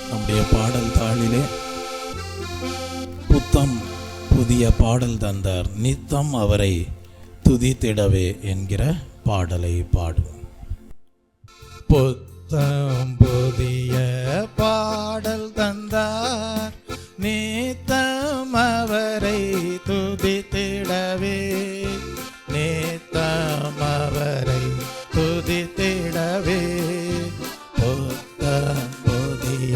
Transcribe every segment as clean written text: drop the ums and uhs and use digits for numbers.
நம்முடைய பாடல் தாளிலே புத்தம் புதிய பாடல் தந்தார், நித்தம் அவரை துதித்திடவே என்கிற பாடலை பாடும். புத்தம் புதிய பாடல் தந்தார், நித்தம் அவரை துதித்திடவே, நித்தம் அவரை துதித்திடவே. புத்தம் புதிய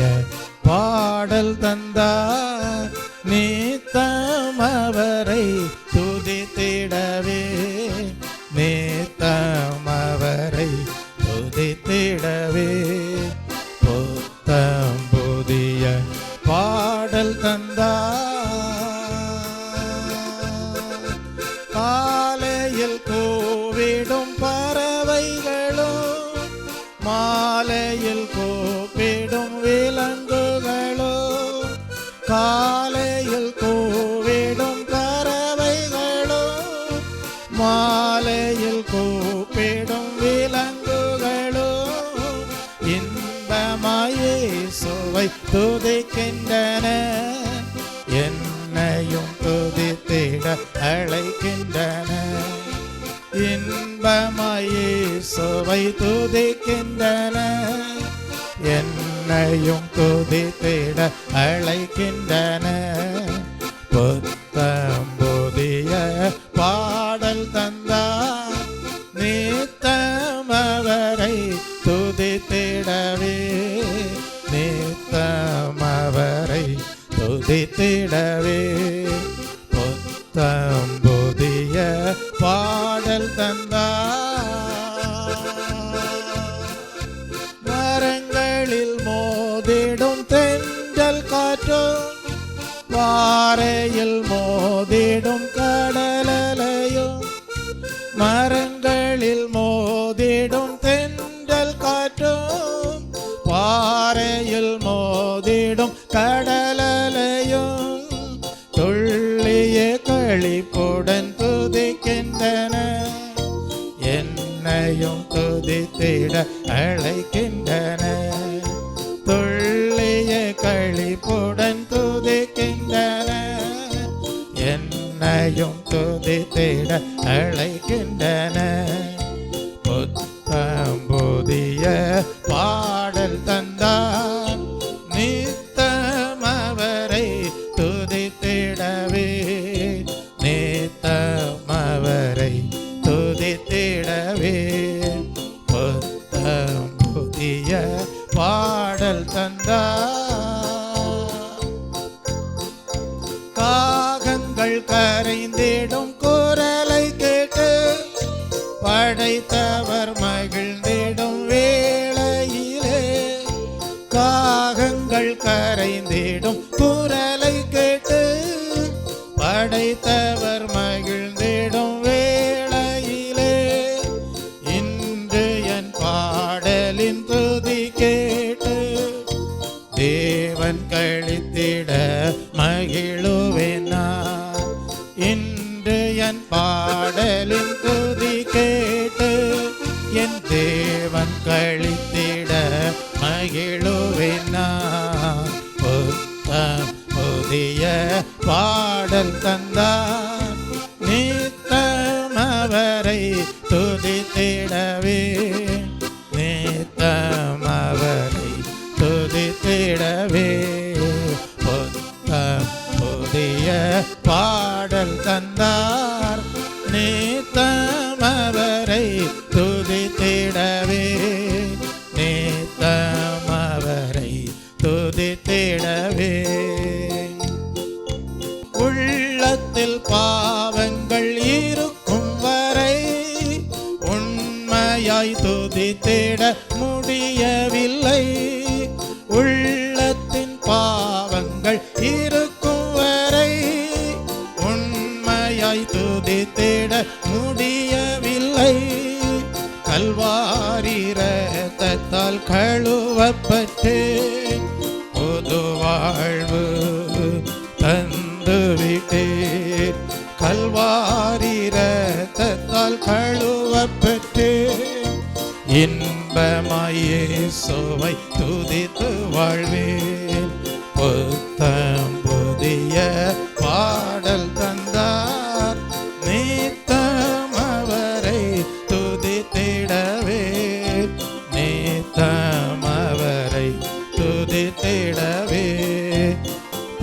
பாடல் தந்தார், நித்தம் அவரை துதித்திடவே, நித்தம் அவரை துதித்திடவே. புத்தம் புதிய பாடல் தந்தார். காலையில் கூவிடும் பறவைகளும், மாலையில் கூப்பிடும் விலங்குகளும், காலையில் கூவிடும் பறவைகளும், மாலையில் கூப்பிடும் விலங்குகளும், இன்பமாய் இயேசுவை துதிக்கின்றன, என்னையும் துதித்திட அழைக்கின்றன. இன்பமாய் இயேசுவை துதிக்கின்றன, என்னையும் துதித்திட அழைக்கின்றன. புத்தம் புதிய பாடல் தந்தார், நித்தம் அவரை துதித்திடவே, நித்தம் அவரை துதித்திடவே. புத்தம் புதிய பாடல் தந்தார். மரங்களில் மோதிடும் தென்றல் காற்றும், பாறையில் மோதிடும் கடலலையும், மரங்களில் மோதிடும் தென்றல் காற்றும், பாறையில் மோதிடும் கடலலையும், துள்ளிய களிப்புடன் துதிக்கின்றன, என்னையும் துதித்திட அழைக்கின்றன. துள்ளிய களிப்புடன் துதிக்கின்றன, என்னையும் துதித்திட அழைக்கின்றன. புத்தம் புதிய பாடல் தந்தார், நித்தம் அவரை துதித்திடவே, நித்தம் அவரை துதித்திடவே. புத்தம் புதிய பாடல் தந்தார். காகங்கள் கரைந்திடும் குரலை கேட்டு, படைத்தவர் மகிழ்ந்திடும் வேளையிலே, காகங்கள் கரைந்திடும் குரலை கேட்டு, படைத்தவர் மகிழ்ந்திடும் வேளையிலே, இன்று என் பாடலின் துதி கேட்டு, தேவன் கழித்திட மகிழுவேன் நான். இன்று என் பாடலின் துதி கேட்டு, என் தேவன் கழித்திட மகிழுவேன் நான். புத்தம் புதிய பாடல் தந்தார், நித்தம் அவரை துதித்திடவே, நித்தம் அவரை துதித்திடவே. புத்தம் புதிய பாடல் தந்தார், நித்தம் அவரை துதித்திடவே, நித்தம் அவரை துதித்திடவே. உள்ளத்தில் பாவங்கள் இருக்கும் வரை உண்மையாய் துதித்திட முடியவில்லை, உள்ளத்தின் பாவங்கள் இருக்கும் வரை உண்மையாய் துதித்திட முடியவில்லை. கல்வாரி இரத்தத்தால் கழுவப்பட்டு புது வாழ்வு தந்துவிட்டீர், கல்வாரி இரத்தத்தால் கழுவப்பட்டு இன்ப இன்பமாயேசுவை துதித்து வாழ்வேன். புத்தம் புதிய பாடல் தந்தார், நித்தம் அவரை துதித்திடவே, நித்தம் அவரை துதித்திடவே.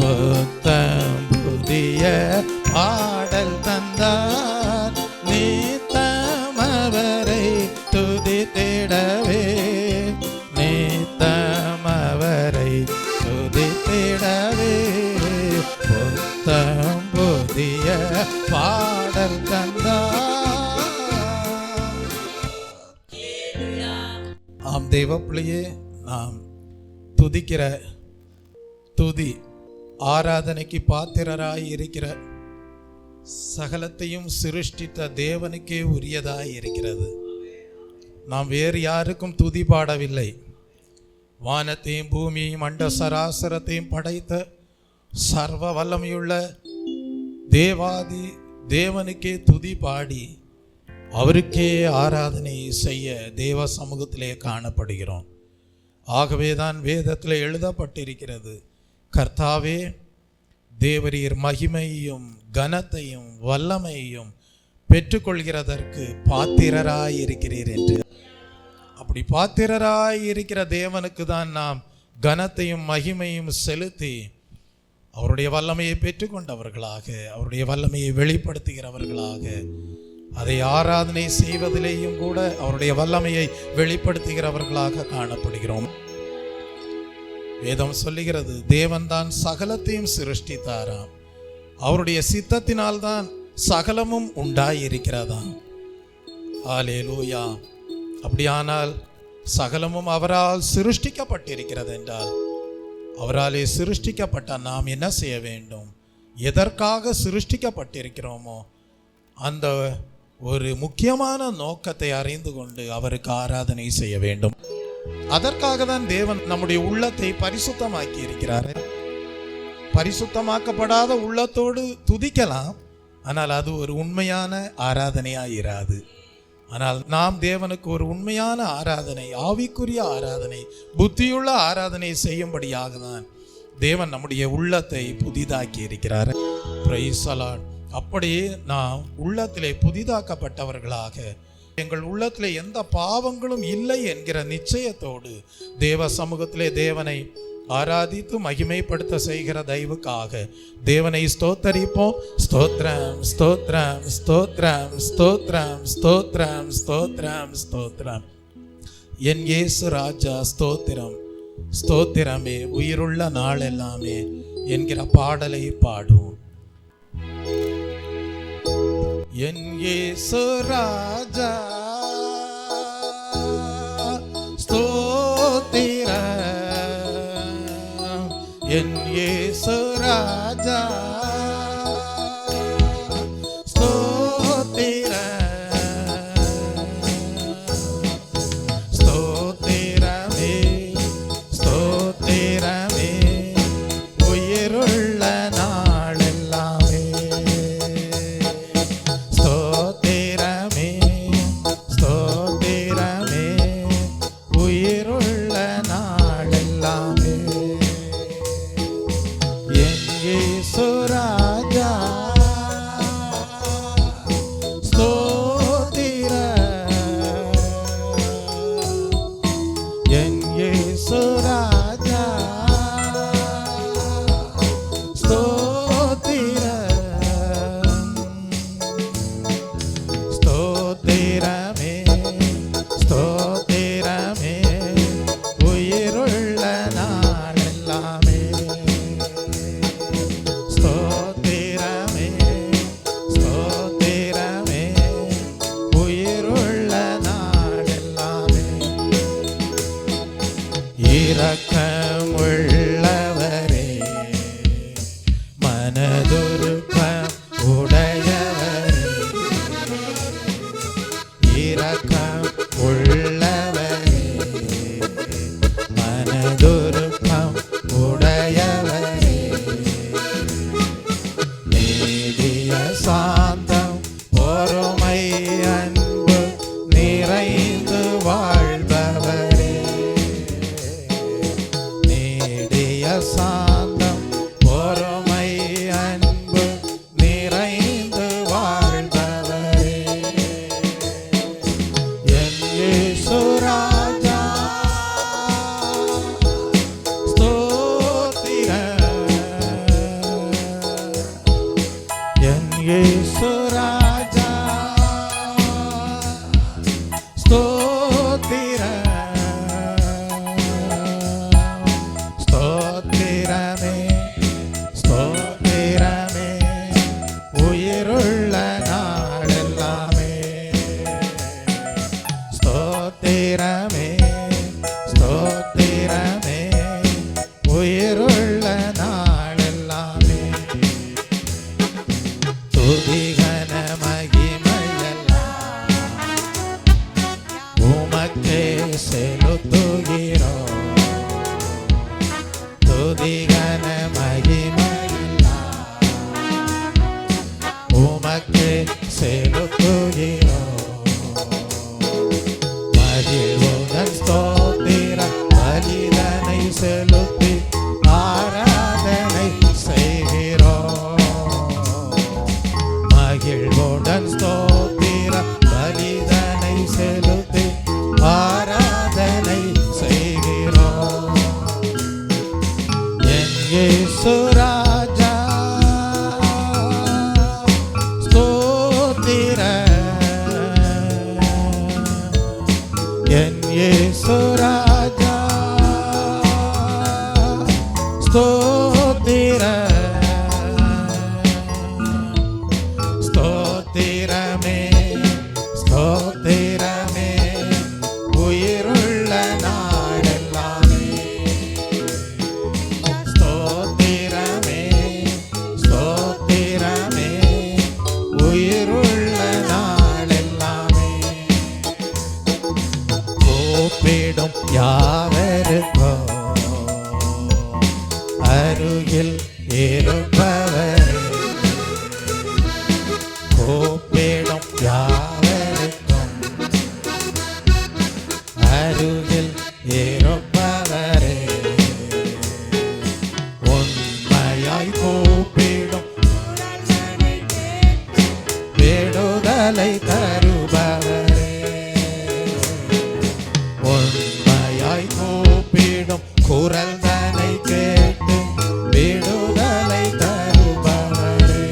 புத்தம் புதிய பாடல் தந்தார், நித்தம் அவரை துதித்திடவே, நித்தம் அவரை துதித்திடவே. புத்தம் புதிய பாடல் தந்தார். ஆம் தேவ பிள்ளையே, நாம் துதிக்கிற துதி ஆராதனைக்கு பாத்திரராய் இருக்கிற சகலத்தையும் சிருஷ்டித்த தேவனுக்கே உரியதாய் இருக்கிறது. நாம் வேறு யாருக்கும் துதி பாடவில்லை. வானத்தையும் பூமியையும் அண்ட சராசரத்தையும் படைத்த சர்வ வல்லமையுள்ள தேவாதி தேவனுக்கே துதி பாடி அவருக்கே ஆராதனை செய்ய தேவ சமூகத்திலே காணப்படுகிறோம். ஆகவேதான் வேதத்தில் எழுதப்பட்டிருக்கிறது, கர்த்தாவே தேவரீர் மகிமையையும் கனத்தையும் வல்லமையையும் பெற்றுக்கொள்கிறதற்கு பாத்திரராய் இருக்கிறீர் என்று. அப்படி பாத்திரராய் இருக்கிற தேவனுக்கு தான் நாம் கனத்தையும் மகிமையும் செலுத்தி அவருடைய வல்லமையை பெற்றுக்கொண்டவர்களாக, அவருடைய வல்லமையை வெளிப்படுத்துகிறவர்களாக, அதை ஆராதனை செய்வதிலேயும் கூட அவருடைய வல்லமையை வெளிப்படுத்துகிறவர்களாக காணப்படுகிறோம். வேதம் சொல்லுகிறது, தேவன் தான் சகலத்தையும் சிருஷ்டித்தாராம், அவருடைய சித்தத்தினால்தான் சகலமும் உண்டாயிருக்கிறதாம். அல்லேலூயா. அப்படியானால் சகலமும் அவரால் சிருஷ்டிக்கப்பட்டிருக்கிறது என்றால், அவராலே சிருஷ்டிக்கப்பட்ட நாம் என்ன செய்ய வேண்டும்? எதற்காக சிருஷ்டிக்கப்பட்டிருக்கிறோமோ அந்த ஒரு முக்கியமான நோக்கத்தை அறிந்து கொண்டு அவருக்கு ஆராதனை செய்ய வேண்டும். அதற்காக தான் தேவன் நம்முடைய உள்ளத்தை பரிசுத்தமாக்கி இருக்கிறார். பரிசுத்தமாக்கப்படாத உள்ளத்தோடு துதிக்கலாம், ஆனால் அது ஒரு உண்மையான ஆராதனையாக இராது. ஆனால் நாம் தேவனுக்கு ஒரு உண்மையான ஆராதனை, ஆவிக்குரிய ஆராதனை, புத்தியுள்ள ஆராதனை செய்யும்படியாக தான் தேவன் நம்முடைய உள்ளத்தை புதிதாக்கி இருக்கிறார். Praise the Lord. அப்படியே நாம் உள்ளத்திலே புதிதாக்கப்பட்டவர்களாக, எங்கள் உள்ளத்திலே எந்த பாவங்களும் இல்லை என்கிற நிச்சயத்தோடு தேவ சமூகத்திலே தேவனை ஆராதித்து மகிமைப்படுத்த செய்கிற தயவுக்காக தேவனை ஸ்தோத்தரிப்போம். ஸ்தோத்ரம் ஸ்தோத்ரம் ஸ்தோத்ரம் ஸ்தோத்ரம் ஸ்தோத்ரம் ஸ்தோத்ரம் ஸ்தோத்ரம். என் இயேசு ராஜா ஸ்தோத்திரம், ஸ்தோத்திரமே உயிருள்ள நாள் எல்லாமே என்கிற பாடலை பாடும். என் இயேசு ராஜா ஸ்தோத்திரம், என் இயேசு ராஜா ஸ்தோத்திரம், ஸ்தோத்திரமே ஸ்தோத்திரமே உயிருள்ள நாள் எல்லாமே, ஸ்தோத்திரமே ஸ்தோத்திரமே உயிருள்ள நாள் எல்லாமே. என் இயேசு ராஜா ஸ்தோத்திரம், என் இயேசு ராஜா ஸ்தோத்திரம், ஸ்தோத்திரமே ஸ்தோத்திரமே உயிருள்ள நாள் எல்லாமே, ஸ்தோத்திரமே ஸ்தோத்திரமே உயிருள்ள நாள் எல்லாமே. இரக்கமுள்ளவரே, மனதுருக்கம் உடையவரே, இரக்கம் உள்ளவரே, மனதுருக்கம் உடையவரே, நீதிய சாந்தம் பொறுமை அன்பு நிறைந்து வாழ்பவரே, சாந்தம் பொறுமை அன்பு நிறைந்து வாழ்பவரே என் இயேசு ராஜா ஸ்தோத்திரம் என் இயேசு ராஜா ஸ்தோத்திரமே ஸ்தோத்திரமே உயிருள்ள நாளெல்லாமே ஸ்தோத்திரமே ஸ்தோத்திரமே உயிருள்ள நாளெல்லாமே துதிகன மகிமையெல்லாம் உமக்கே செலுத்துகிறோம் துதிகன மகிமையெல்லாம் உமக்கே செலுத்துகிறோம் மகிழ்வுடன் ஸ்தோத்திர பலிதனை செலுத்தி ஆராதனை செய்கிறோம் மகிழ்வுடன் ஸ்தோத்திர பலிதனை செலுத்தி ஆராதனை செய்கிறோம் என் இயேசு ராஜா ஸ்தோத்திரம் என் இயேசு ராஜா ஸ்தோத்திரம் ஸ்தோத்திரமே ஸ்தோத்திரமே உயிருள்ள நாளெல்லாமே ஸ்தோத்திரமே ஸ்தோத்திரமே உயிருள்ள நாளெல்லாமே கூப்பிடும் யாவருக்கோ அருகில் இருப்பவரே கூப்பிடும் யாவருக்கும் அருகில் இருப்பவரே உண்மையாய் கூப்பிடும் விடுதலை தருபவரே உண்மையாய் கூப்பிடும் குரல் தனை கேட்டு விடுதலை தருபவரே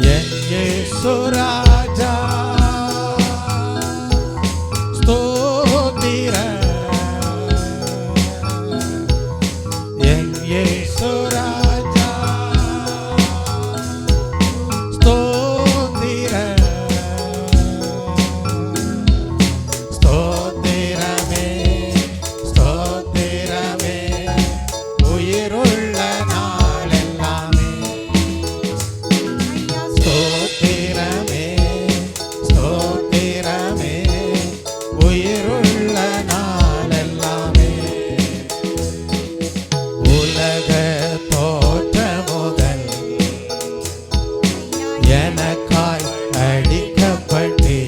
என் இயேசு ராஜா ஸ்தோத்திரம் என் இயேசு ராஜா ஸ்தோத்திரம் ஸ்தோத்திரமே ஸ்தோத்திரமே உயிருள்ள நாளெல்லாமே ஸ்தோத்திரமே ஸ்தோத்திரமே உயிருள்ள நாளெல்லாமே உலக தோற்ற முதல் எனக்காய் அடிக்கப்பட்டே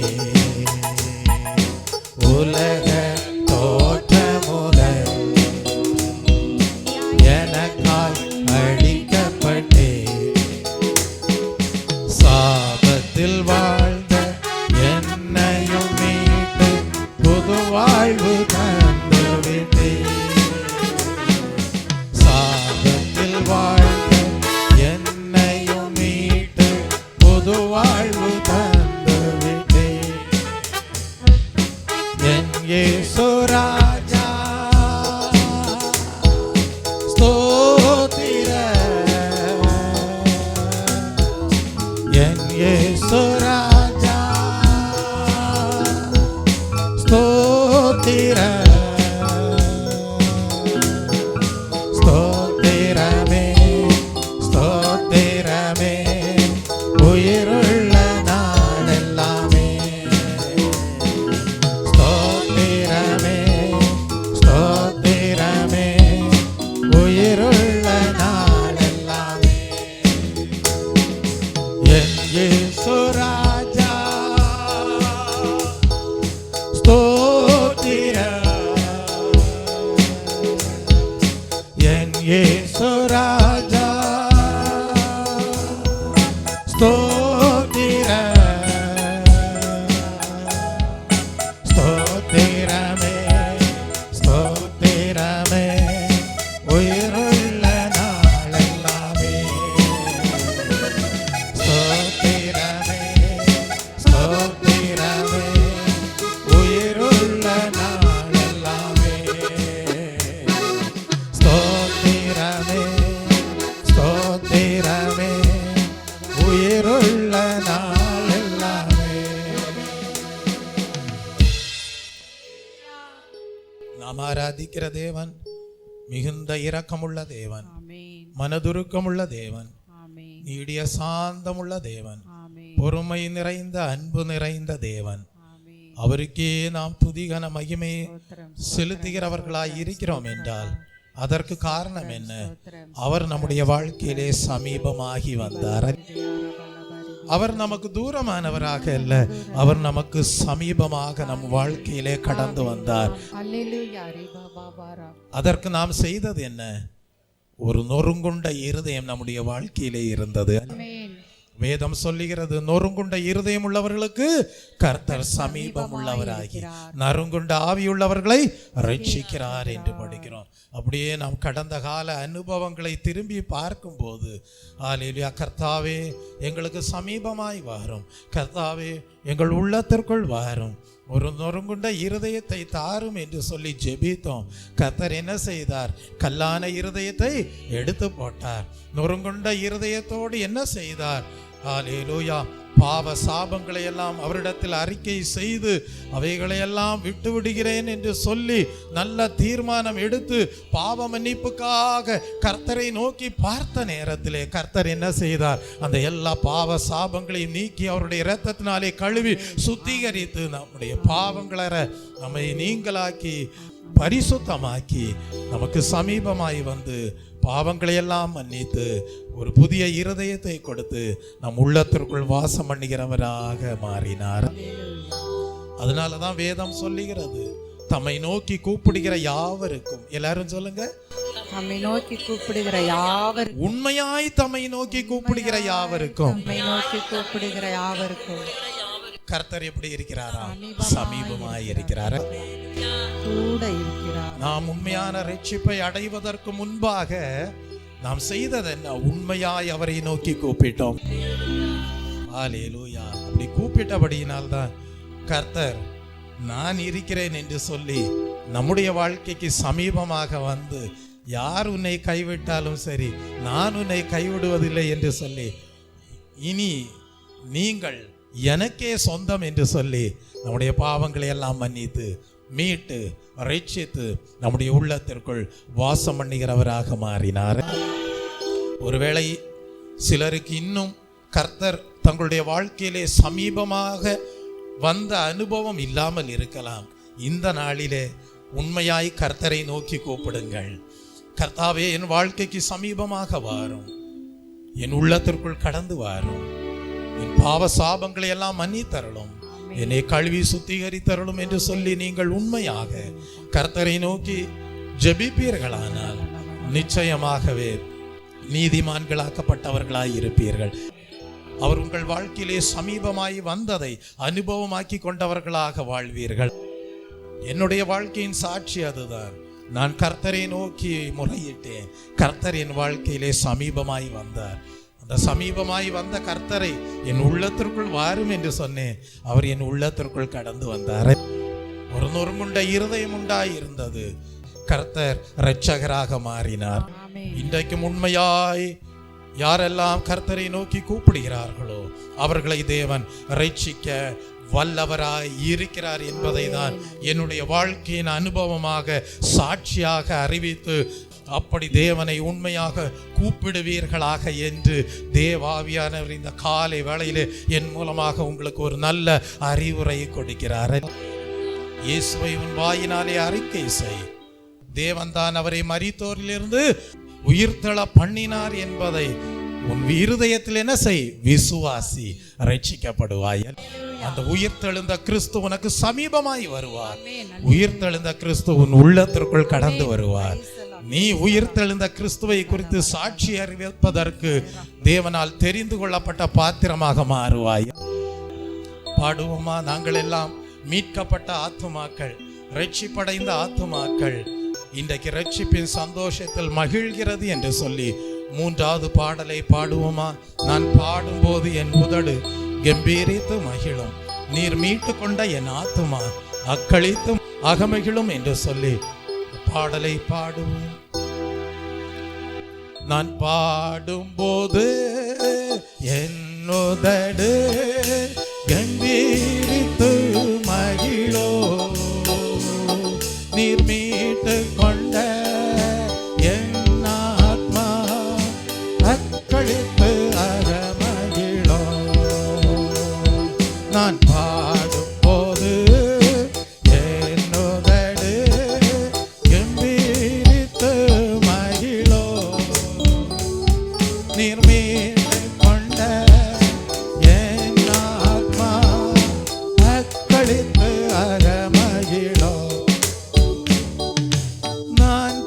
உலக தோற்ற முதல் எனக்காய் அடிக்கப்பட்டே சாபத்தில் வாழ்ந்த என்னையும் மீட்டு புது வாழ்வு தந்து விட்டே சாபத்தில் வாழ்ந்த என்னையும் மீட்டு புது வாழ்வு தந்து விட்டே என் இயேசு ராஜா ஸ்தோத்திரம் என் இயேசு ராஜா ஸ்தோத்திரம் ஸ்தோத்திரமே ஸ்தோத்திரமே உயிருள்ள நாளெல்லாமே ஸ்தோத்திரமே ஸ்தோத்திரமே உயிருள்ள நாளெல்லாமே என் இயேசு ராஜா ஸ்தோத்திரம் இயேசு ராஜா ஸ்தோத்திர ஸ்தோத்திரமே ஸ்தோத்திரமே உயிருள்ள நாளெல்லாமே ஸ்தோத்திரமே ஸ்தோத்திரமே உயிருள்ள நாளெல்லாமே ஸ்தோத்திரமே ஸ்தோத்திரமே உயிருள்ள நாளெல்லாமே. நாம் ஆராதிக்கிற தேவன் மிகுந்த இரக்கமுள்ள தேவன், மனதுருக்கமுள்ள தேவன், நீடிய சாந்தமுள்ள தேவன், பொறுமை நிறைந்த அன்பு நிறைந்த தேவன். அவருக்கே நாம் துதிகன மகிமை செலுத்துகிறவர்களாய் இருக்கிறோம் என்றால் அதற்கு காரணம் என்ன? அவர் நம்முடைய வாழ்க்கையிலே சமீபமாகி வந்தார். அவர் நமக்கு தூரமானவராக அல்ல, அவர் நமக்கு சமீபமாக நம் வாழ்க்கையிலே கடந்து வந்தார். அதற்கு நாம் செய்தது என்ன? ஒரு நொறுங்குண்ட இருதயம் நம்முடைய வாழ்க்கையிலே இருந்தது. வேதம் சொல்லுகிறது, நொறுங்குண்ட இருதயம் உள்ளவர்களுக்கு கர்த்தர் சமீபம் உள்ளவராகி நறுங்குண்ட ஆவியுள்ளவர்களை ரட்சிக்கிறார் என்று படிக்கிறோம். அப்படியே நாம் கடந்த கால அனுபவங்களை திரும்பி பார்க்கும்போது, ஹல்லேலூயா, கர்த்தாவே எங்களுக்கு சமீபமாய் வாரும், கர்த்தாவே எங்கள் உள்ளத்திற்குள் வாரும், ஒரு நொறுங்குண்ட இருதயத்தை தாரும் என்று சொல்லி ஜெபித்தோம். கர்த்தர் என்ன செய்தார்? கல்லான இருதயத்தை எடுத்து போட்டார். நொறுங்குண்ட இருதயத்தோடு என்ன செய்தார்? ஹல்லேலூயா, பாவ சாபங்களை எல்லாம் அவரிடத்தில் அறிக்கை செய்து அவைகளையெல்லாம் விட்டு விடுகிறேன் என்று சொல்லி நல்ல தீர்மானம் எடுத்து பாவ மன்னிப்புக்காக கர்த்தரை நோக்கி பார்த்த நேரத்திலே கர்த்தர் என்ன செய்தார்? அந்த எல்லா பாவ சாபங்களையும் நீக்கி அவருடைய இரத்தத்தினாலே கழுவி சுத்திகரித்து நம்முடைய பாவங்களை நம்மை நீங்களாக்கி பரிசுத்தமாக்கி நமக்கு சமீபமாய் வந்து பாவங்களை எல்லாம் மன்னித்து ஒரு புதிய இருதயத்தை கொடுத்து நம் உள்ளத்திற்குள் வாசம் பண்ணுகிறவராக மாறினார். அதனாலதான் வேதம் சொல்லுகிறது, தம்மை நோக்கி கூப்பிடுகிற யாவருக்கும், எல்லாரும் சொல்லுங்க, தம்மை நோக்கி கூப்பிடுகிற யாவருக்கும், உண்மையாய் தம்மை நோக்கி கூப்பிடுகிற யாவருக்கும், தம்மை நோக்கி கூப்பிடுகிற யாவருக்கும் கர்த்தர் எப்படி இருக்கிறாரா? சமீபமாய் இருக்கிறாரா? கூட இருக்கிறார். நாம் உண்மையான ரட்சிப்பை அடைவதற்கு முன்பாக நாம் செய்தது என்ன? உண்மையாய் அவரை நோக்கி கூப்பிட்டோம். ஹல்லேலூயா. அப்படி கூப்பிட்டபடியினால்தான் கர்த்தர் நான் இருக்கிறேன் என்று சொல்லி நம்முடைய வாழ்க்கைக்கு சமீபமாக வந்து, யார் உன்னை கைவிட்டாலும் சரி நான் உன்னை கைவிடுவதில்லை என்று சொல்லி, இனி நீங்கள் எனக்கே சொந்தம் என்று சொல்லி நம்முடைய பாவங்களை எல்லாம் மன்னித்து மீட்டு ரட்சித்து நம்முடைய உள்ளத்திற்குள் வாசம் பண்ணுகிறவராக மாறினார். ஒருவேளை சிலருக்கு இன்னும் கர்த்தர் தங்களுடைய வாழ்க்கையிலே சமீபமாக வந்த அனுபவம் இல்லாமல் இருக்கலாம். இந்த நாளிலே உண்மையாய் கர்த்தரை நோக்கி கூப்பிடுங்கள். கர்த்தாவே, என் வாழ்க்கைக்கு சமீபமாக வாரும், என் உள்ளத்திற்குள் கடந்து வாரும், என் பாவ சாபங்களை எல்லாம் மன்னித்தருளும், என்னை கழுவி சுத்திகரித்தருளும் என்று சொல்லி நீங்கள் உண்மையாக கர்த்தரை நோக்கி ஜெபிப்பீர்களானால் நிச்சயமாகவே நீதிமான்களாக்கப்பட்டவர்களாய் இருப்பீர்கள். அவர் உங்கள் வாழ்க்கையிலே சமீபமாய் வந்ததை அனுபவமாக்கி கொண்டவர்களாக வாழ்வீர்கள். என்னுடைய வாழ்க்கையின் சாட்சி அதுதான். நான் கர்த்தரை நோக்கி முறையிட்டேன், கர்த்தர் என் வாழ்க்கையிலே சமீபமாய் வந்தார். அந்த சமீபமாய் வந்த கர்த்தரை என் உள்ளத்திற்குள் வாரும் என்று சொன்னேன். அவர் என் உள்ளத்திற்குள் கடந்து வந்தார். ஒரு நொறுங்குண்ட இருதயம் உண்டாய் இருந்தது, கர்த்தர் இரட்சகராக மாறினார். இன்றைக்கும் உண்மையாய் யாரெல்லாம் கர்த்தரை நோக்கி கூப்பிடுகிறார்களோ அவர்களை தேவன் ரட்சிக்க வல்லவராய் இருக்கிறார் என்பதை தான் என்னுடைய வாழ்க்கையின் அனுபவமாக சாட்சியாக அறிவித்து, அப்படி தேவனை உண்மையாக கூப்பிடுவீர்களாக என்று தேவாவியானவர் இந்த காலை வேளையிலே என் மூலமாக உங்களுக்கு ஒரு நல்ல அறிவுரை கொடுக்கிறார். இயேசுவை உன் வாயினாலே அறிக்கை செய், தேவன் தான் அவரை மரித்தோரிலிருந்து உயிர்த்தெழ பண்ணினார் என்பதை உன் இருதயத்தில் என்ன செய்? விசுவாசி, ரட்சிக்கப்படுவாய். அந்த உயிர்த்தெழுந்த கிறிஸ்து உனக்கு சமீபமாய் வருவார். உயிர்த்தெழுந்த கிறிஸ்து உன் உள்ளத்திற்குள் கடந்து வருவார். நீ உயிர்த்தெழுந்த கிறிஸ்துவை குறித்து சாட்சி அறிவிப்பதற்கு தேவனால் தெரிந்து கொள்ளப்பட்ட பாத்திரமாக மாறுவாய். பாடுவோமா? நாங்கள் எல்லாம் மீட்கப்பட்ட ஆத்துமாக்கள், ரட்சிப்படைந்த ஆத்துமாக்கள், இன்றைக்கு ரட்சிப்பின் சந்தோஷத்தில் மகிழ்கிறது என்று சொல்லி மூன்றாவது பாடலை பாடுவோமா? நான் பாடும்போது என் உதடு கம்பீரித்து மகிழும், நீர் மீட்டு கொண்ட என் ஆத்துமா அக்களித்தும் அகமகிழும் என்று சொல்லி பாடலை பாடுவோம். நான் பாடும்போது என் உதடு கம்பீரித்து மகிழோ, நீர் மீட்டு கொண்ட என் ஆத்மா அக்களித்து அகமகிழோ. நான் பாடும்போது என் உதடு கம்பீரித்து மகிழோ, நீர் மீட்டு கொண்ட என் ஆத்மா அக்களித்து அகமகிழோ. நான்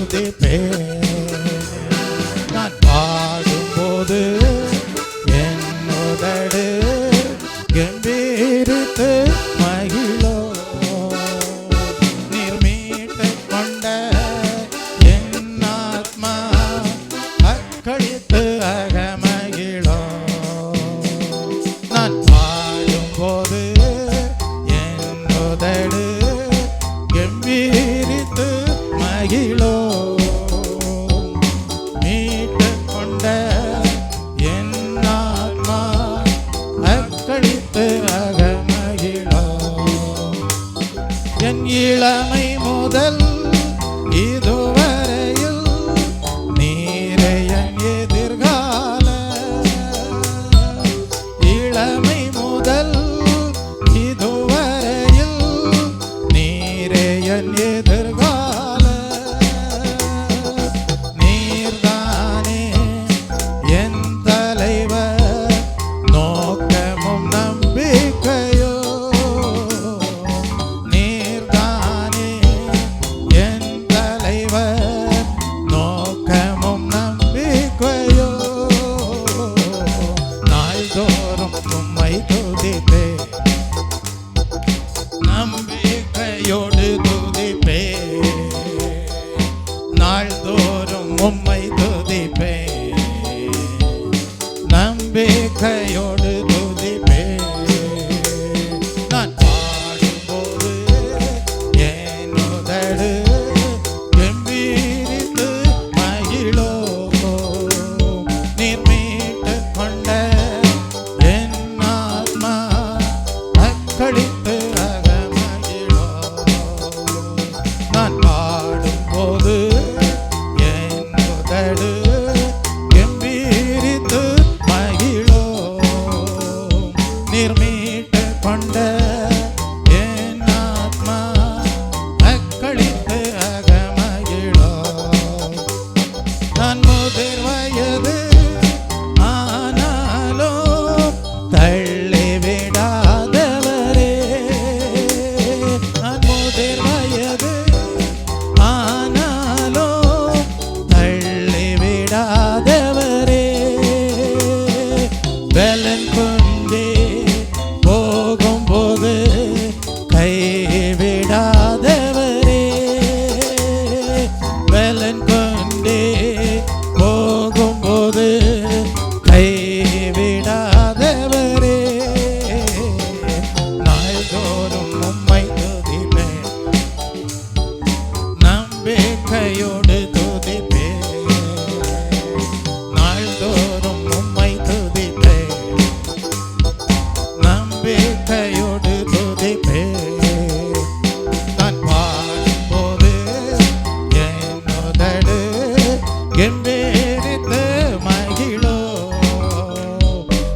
துதிப்பேன். நான் பாடும்போது என் உதடு கம்பீரித்து மகிழும். நீர் மீட்டுக் கொண்ட என் ஆத்மா அக்களித்து அகமகிழும். நான் பாடும்போது என் உதடு கம்பீரித்து மகிழும். மீட்டுக் கொண்ட என் ஆத்மா அக்களித்து அகமகிழும். என் இளமை முதல் இதுவரையில் நீரே என் எதிர்கால. இளமை முதல் இதுவரையில் நீரே என் எதிர்கால. நீர்தானே என் தலைவர், நோக்கமும் நம்பிக்கையோ. நீர்தானே என் தலைவர், நோக்கமும் நம்பிக்கையோ. நாள்தோறும் உம்மை துதிப்பேன், நம்பிக்கையோடு துதிப்பேன். நாள்தோறும் உம்மை துதிப்பேன், நம்பிக்கையோடு துதிப்பேன். நான் பாடும்போது என் உதடு கம்பீரித்து மகிழும். நீர் மீட்டுக் கொண்ட என் ஆத்மா அக்களித்து அகமகிழும். நான் பாடும்போது என் உதடு கம்பீரித்து மகிழும். நீர் மீட்டுக் கொண்ட என் ஆத்மா அக்களித்து அகமகிழும். நான் முதிர் வயது ஆனாலும் தள்ளிவிடாதவரே. நான் முதிர் வயது ஆனாலும் தள்ளிவிடாதவரே. பலன் கொண்டே போகும்போது கைவிடாதவரே. பலன் கொண்டே போகும்போது கைவிடாதவரே. நாள்தோறும் உம்மை துதிப்பேன், நம்பிக்கையோடு துதிப்பேன். நாள்தோறும் உம்மை துதிப்பேன், நம்பிக்கையோடு துதிப்பேன். நான் பாடும்போது என் உதடு கம்பீரித்து மகிழும்.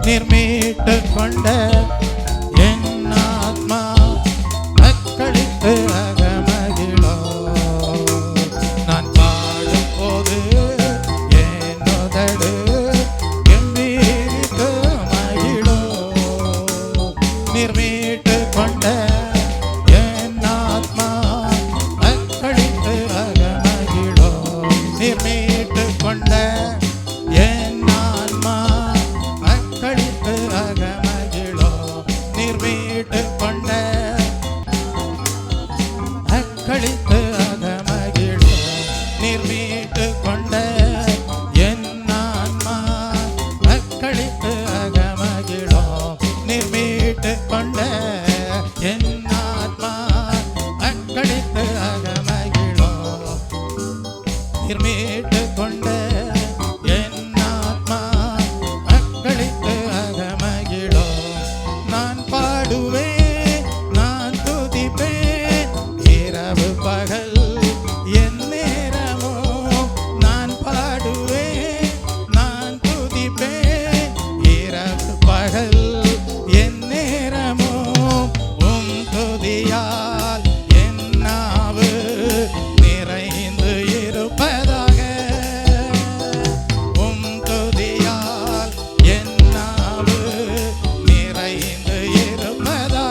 நீர் மீட்டுக் கொண்ட என் ஆத்மா அக்களித்து அகமகிழும். நான் பாடும்போது என் உதடு கம்பீரித்து மகிழும். நீர் மீட்டுக் கொண்ட என் ஆத்மா அக்களித்து அகமகிழும். நீர் மீட்டுக் கொண்ட என் ஆத்மா அக்களித்து அகமகிழும். நீர் மீட்டுக் கொண்ட அக்களித்து அகமகிழும். நீர் மீட்டுக் கொண்ட என் ஆன்மா அக்களித்து அகமகிழும். நீர் மீட்டுக் கொண்ட என் ஆத்மா அக்களித்து அகமகிழும். நீர் மீட்டுக் கொண்ட என் ஆத்மா அக்களித்து அகமகிழும். நான் பாடுவேன், நான் துதிப்பேன், இரவு பகல் என் நேரமோ. நான் பாடுவேன், நான் துதிப்பேன், இரவு பகல் என் நேரமோ. உம் துதியால் என் நாவு நிறைந்து இருப்பதாக. உம் துதியால் என் நாவு நிறைந்து இருப்பதாக.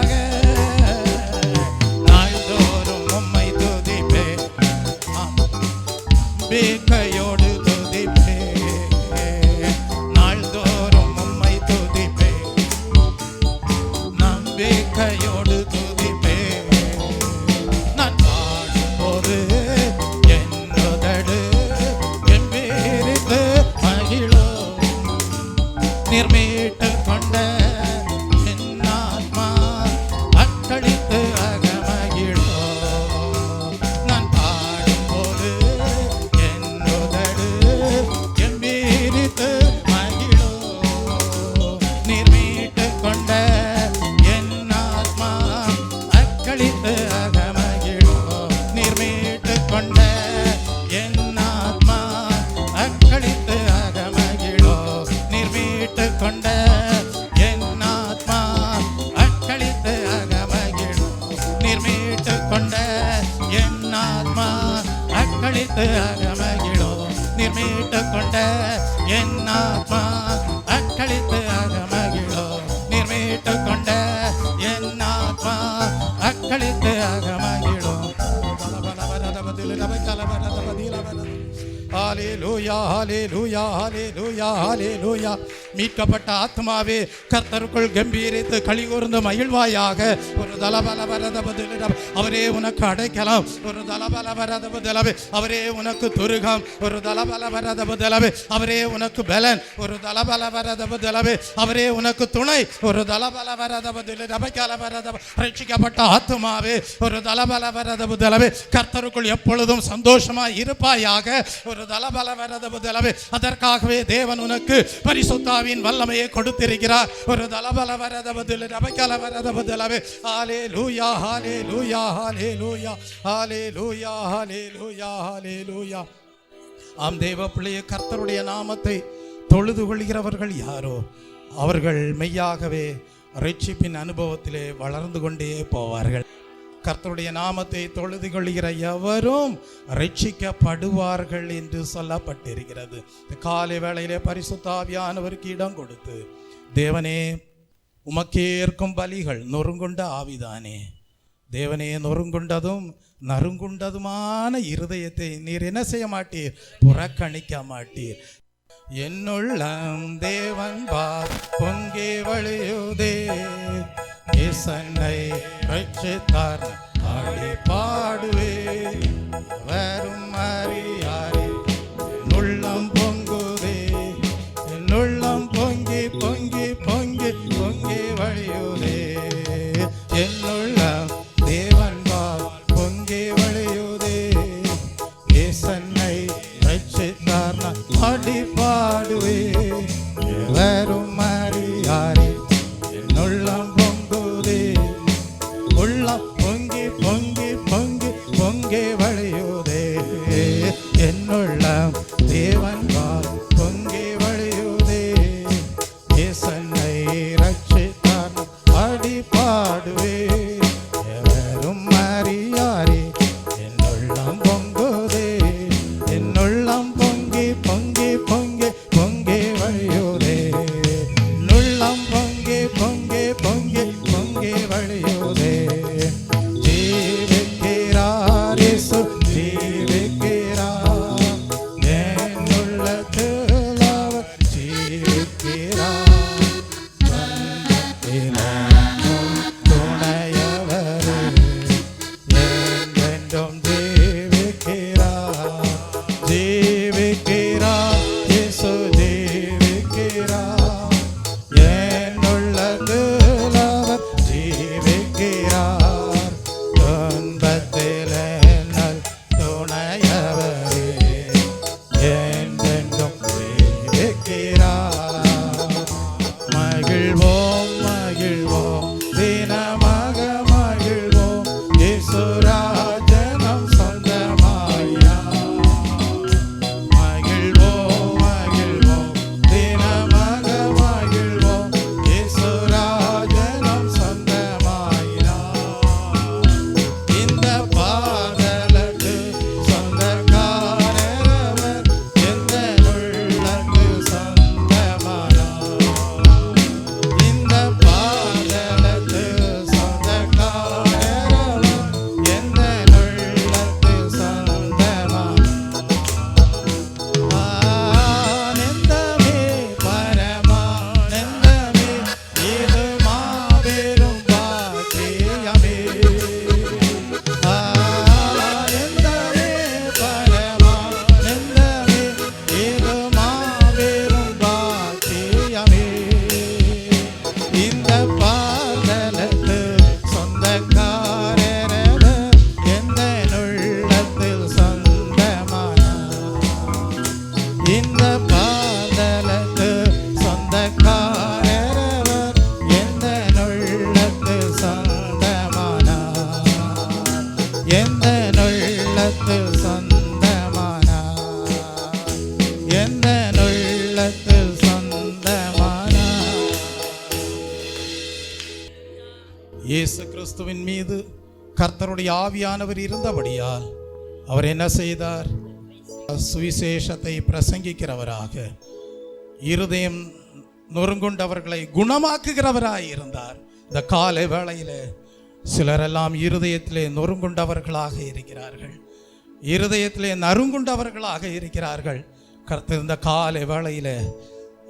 அக்களித்து அகமகிழும். நீர் மீட்டு கொண்ட என் ஆத்மா அக்களித்து அகமகிழும். நீர் மீட்டு கொண்ட என் ஆத்மா அக்களித்து அகமகிழும். ஹல்லேலூயா ஹல்லேலூயா ஹல்லேலூயா ஹல்லேலூயா. மீட்கப்பட்ட ஆத்மாவே கர்த்தருக்குள் கம்பீரித்து களிகூர்ந்து மகிழ்வாயாக. ஒரு தலபலபரதபதில அவரே உனக்கு அடைக்கலாம். ஒரு தலபலபரதபதிலவே அவரே உனக்கு துருகம். ஒரு தலபலபரதபதிலவே அவரே உனக்கு பலன். ஒரு தலபலபரதபதிலவே அவரே உனக்கு துணை. ஒரு தலபலபரதபதில ரபகலபரதப ரட்சிக்கப்பட்ட ஆத்மாவே ஒரு தலபலபரதபதிலவே கர்த்தருக்குள் எப்பொழுதும் சந்தோஷமாய் இருப்பாயாக. ஒரு தலபலபரதபதிலவே அதற்காகவே தேவன் உனக்கு பரிசுத்தாவின் வல்லமையை கொடுத்திருக்கிறார். ஒரு தலபலபரதபதில ரபகலபரதபதிலவே ஹல்லேலூயா ஹல்லேலூயா ஹல்லேலூயா ஹல்லேலூயா ஹல்லேலூயா ஹல்லேலூயா. ஆம் தேவ பிள்ளையே, கர்த்தருடைய நாமத்தை தொழுது கொள்கிறவர்கள் யாரோ அவர்கள் மெய்யாகவே ரட்சிப்பின் அனுபவத்திலே வளர்ந்து கொண்டே போவார்கள். கர்த்தருடைய நாமத்தை தொழுது கொள்கிற எவரும் ரட்சிக்கப்படுவார்கள் என்று சொல்லப்பட்டிருக்கிறது. காலை வேளையிலே பரிசுத்த ஆவியானவருக்கு இடம் கொடுத்து, தேவனே உமக்கே இருக்கும் பலிகள் நொறுங்குண்ட ஆவிதானே. தேவனே, நொறுங்குண்டதும் நறுங்குண்டதுமான இருதயத்தை நீர் என்ன செய்ய மாட்டீர்? புறக்கணிக்க மாட்டீர். என்னுள்ளம் தேவன் பார் பொங்கே வழியுதே. இசனை ரட்சித்தார் ஆடி பாடுவே. வரும் அறியாரே உள்ளம் பொங்குதே. என்னுள்ளம் பொங்கி பொங்கி பொங்கி பொங்கி வழியுதே. என்னுள்ளம் தேவன் பார் பொங்கி வழியுதே. இசனை ரட்சித்தார் ஆடி பாடுவே. வரும் அறியாரே என்னுள்ளம் பொங்குதே. உள்ளம் பொங்கி பொங்கி பொங்கி பொங்கி வழியுதே. என்னுள்ளம் தேவன் பார் பொங்கி வழியுதே. இசனை ரட்சித்தார் ஆடி பாடுவே. எவரும் அறியாரே என்னுள்ளம் பொங்குதே. என்னுள்ளம் பொங்கி பொங்கி பொங்கி பொங்கி வழியுதே. என்னுள்ளம் பொங்கி பொங்கி பொங்கி பொங்கி வழியுதே. ஜீவிக்கிறார் இயேசு ஜீவிக்கிறார். என்னுள்ளத்தில் அவர் ஜீவிக்கிறார். துணையவரே என்றென்றும் ஜீவிக்கிறார். ஜீவிக்கிறார் இயேசு ஜீவிக்கிறார். என்னுள்ளத்தில் அவர் ஜீவிக்கிறார். துன்பத்தில் என்னல் துணையவரே என்றென்றும் ஜீவிக்கிறார். மகிழ்வோம் மகிழ்வோம் தினமாக மகிழ்வோம். இயேசுராஜனம் சொந்தமாயா. மகிழ்வோம் மகிழ்வோம் தினமாக மகிழ்வோம். இயேசுராஜனம் சொந்தமாயா. இந்த பாதலுக்கு சொந்தக்காரரவர் எந்த உள்ளத்து சொந்தமாயா. இந்த பாதலுக்கு சொந்தக்காரரவர் எந்த உள்ளத்து சொந்தமாயா. ஆனந்தமே பரமானந்தமே இது மாபெரும் பாக்கியமே. ஆனந்தமே பரமானந்தமே இது மாபெரும் பாக்கியமே. இந்த பாதலத்து சொந்தக்காரரவர் எந்த உள்ளத்தில் சொந்தமானார். இந்த பாதலத்து சொந்தக்காரரவர் எந்த உள்ளத்தில் சொந்தமானார். எந்த உள்ளத்தில் சொந்தமானார். எந்த உள்ளத்தில் சொந்தமானார். இயேசு கிறிஸ்துவின் மீது கர்த்தருடைய ஆவியானவர் இருந்தபடியால் அவர் என்ன செய்தார்? சுவிசேஷத்தை பிரசங்கிக்கிறவராக, இருதயம் நொறுங்குண்டவர்களை குணமாக்குகிறவராய் இருந்தார். இந்த காலை வேளையில சிலரெல்லாம் இருதயத்திலே நொறுங்குண்டவர்களாக இருக்கிறார்கள், இருதயத்திலே நறுங்குண்டவர்களாக இருக்கிறார்கள். கர்த்தர் இந்த காலை வேளையில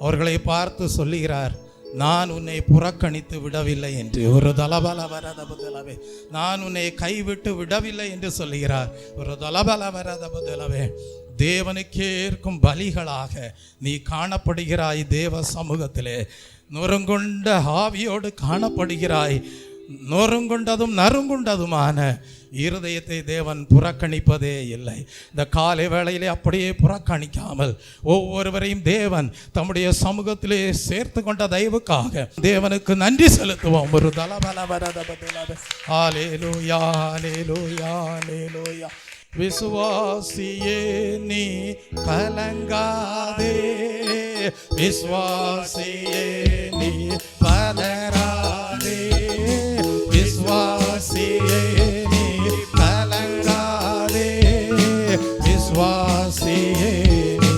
அவர்களை பார்த்து சொல்லுகிறார், நான் உன்னை புறக்கணித்து விடவில்லை என்று. ஒரு தலபல வரதபுதலவே, நான் உன்னை கைவிட்டு விடவில்லை என்று சொல்லுகிறார். ஒரு தலபல வரதபுதலவே, தேவனுக்கேற்கும் பலிகளாக நீ காணப்படுகிறாய். தேவ சமூகத்திலே நொறுங்குண்ட ஆவியோடு காணப்படுகிறாய். நொறுங்குண்டதும் நறுங்குண்டதுமான இருதயத்தை தேவன் புறக்கணிப்பதே இல்லை. இந்த காலை வேளையிலே அப்படியே புறக்கணிக்காமல் ஒவ்வொருவரையும் தேவன் தம்முடைய சமூகத்திலே சேர்த்து கொண்ட தயவுக்காக தேவனுக்கு நன்றி செலுத்துவோம். ஒரு ஹல்லேலூயா, ஹல்லேலூயா, ஹல்லேலூயா. விசுவாசியே நீ கலங்காதே, விசுவாசியே நீ பதறாதே, விசுவாசியே நீ கலங்காதே, விசுவாசியே நீ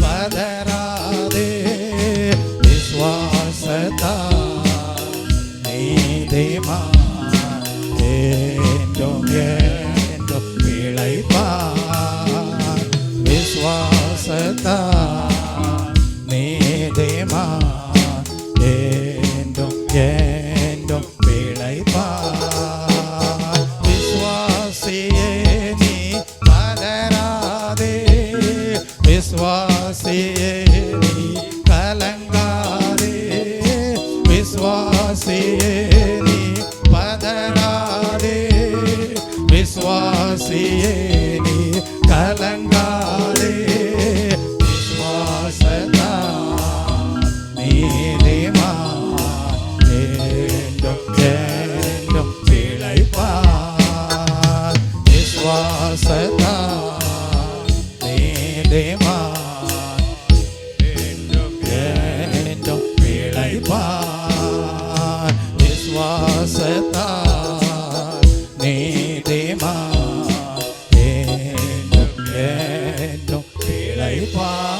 பதறாதே, விசுவாசத்தா நீதிமா என்றும் என்றும் பிழைப்பார், விசுவாசத்தா நீதிமா என்றும் என்றும் பிழைப்பார். விசுவாசியே நீ பதறாதே, விசுவாசியே நீ கலங்காதே, விசுவாசியே நீ பதறாதே, விசுவாசியே நீ கலங்காதே, விசுவாசத்தா நீதிமா என்றும் என்றும் பிழைப்பார், விசுவாசத்தா நீதிமா என்றும் என்றும் பிழைப்பார், விசுவாசத்தா நீதிமா என்றும் என்றும் பிழைப்பார்.